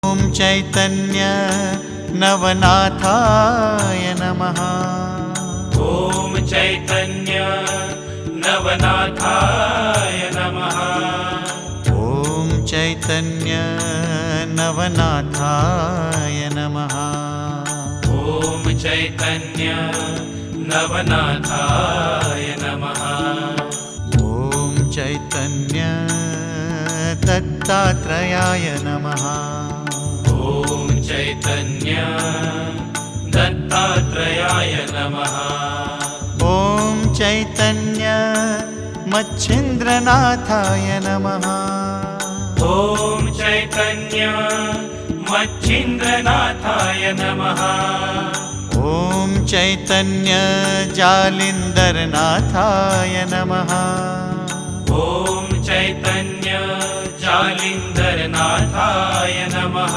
ॐ चैतन्य नवनाथाय नमः। ॐ चैतन्य नवनाथाय नमः। ॐ चैतन्य नवनाथाय नमः। ॐ चैतन्य नवनाथाय नमः। ॐ चैतन्य दत्तात्रेयाय नमः। ॐ चैतन्य दत्तात्रेयाय नमः। ॐ चैतन्य मच्छिन्द्रनाथाय नमः। ॐ चैतन्य मच्छिन्द्रनाथाय नमः। ॐ चैतन्य जालिन्धरनाथाय नमः। ॐ चैतन्य जालिन्धरनाथाय नमः।